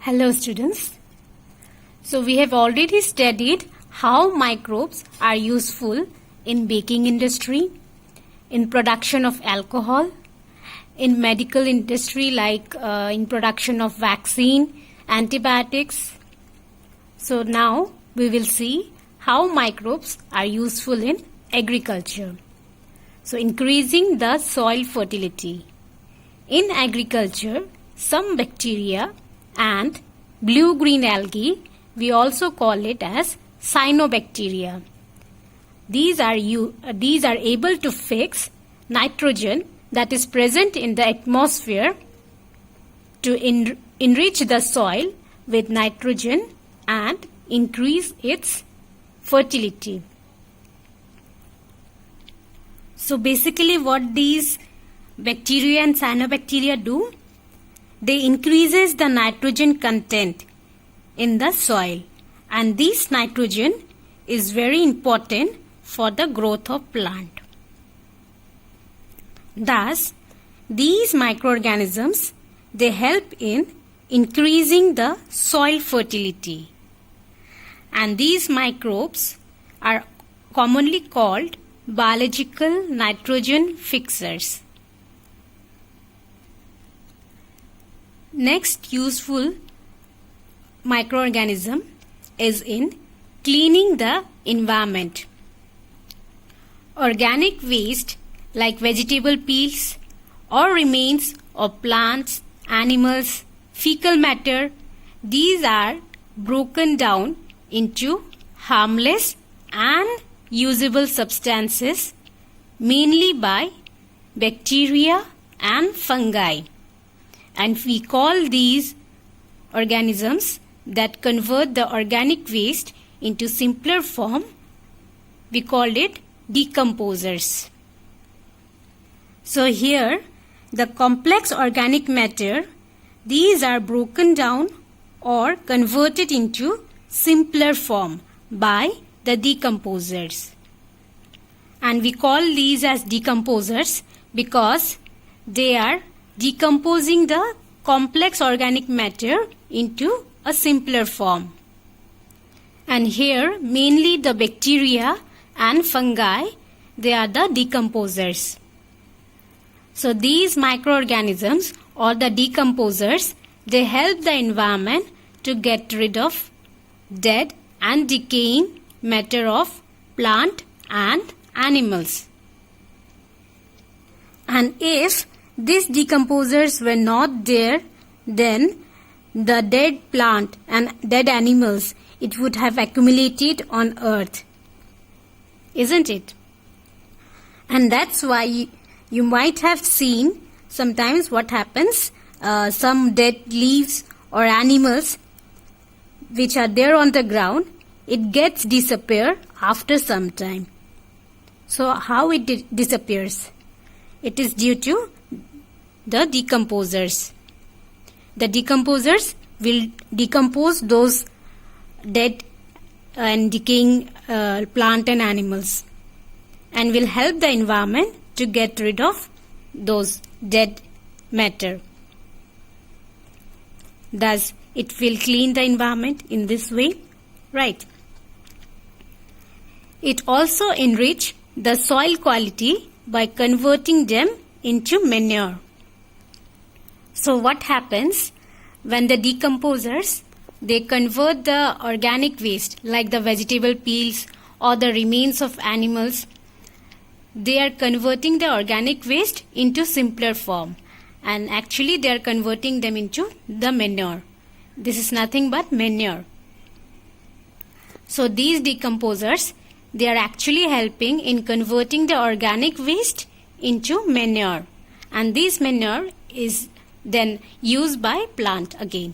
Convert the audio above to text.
Hello students. So we have already studied how microbes are useful in baking industry, in production of alcohol, in medical industry like in production of vaccine, antibiotics. So now we will see how microbes are useful in agriculture. So increasing the soil fertility. In agriculture, some bacteria and blue-green algae, we also call it as cyanobacteria. These are able to fix nitrogen that is present in the atmosphere to enrich the soil with nitrogen and increase its fertility. So basically what these bacteria and cyanobacteria do, they increases the nitrogen content in the soil, and this nitrogen is very important for the growth of plant. Thus, these microorganisms, they help in increasing the soil fertility, and these microbes are commonly called biological nitrogen fixers. Next useful microorganism is in cleaning the environment. Organic waste like vegetable peels or remains of plants, animals, fecal matter, these are broken down into harmless and usable substances mainly by bacteria and fungi. And we call these organisms that convert the organic waste into simpler form, we call it decomposers. So here the complex organic matter, these are broken down or converted into simpler form by the decomposers. And we call these as decomposers because they are decomposing the complex organic matter into a simpler form. And here mainly the bacteria and fungi, they are the decomposers. So these microorganisms or the decomposers, they help the environment to get rid of dead and decaying matter of plant and animals. And if these decomposers were not there, then the dead plant and dead animals, it would have accumulated on earth, isn't it? And that's why you might have seen sometimes what happens, some dead leaves or animals which are there on the ground, it gets disappear after some time. So how it disappears? It is due to the decomposers. The decomposers will decompose those dead and decaying plant and animals and will help the environment to get rid of those dead matter. Thus, it will clean the environment in this way, right? It also enrich the soil quality by converting them into manure. So what happens when the decomposers, they convert the organic waste like the vegetable peels or the remains of animals, they are converting the organic waste into simpler form, and actually they are converting them into the manure. This is nothing but manure. So these decomposers, they are actually helping in converting the organic waste into manure, and this manure is then used by plant again.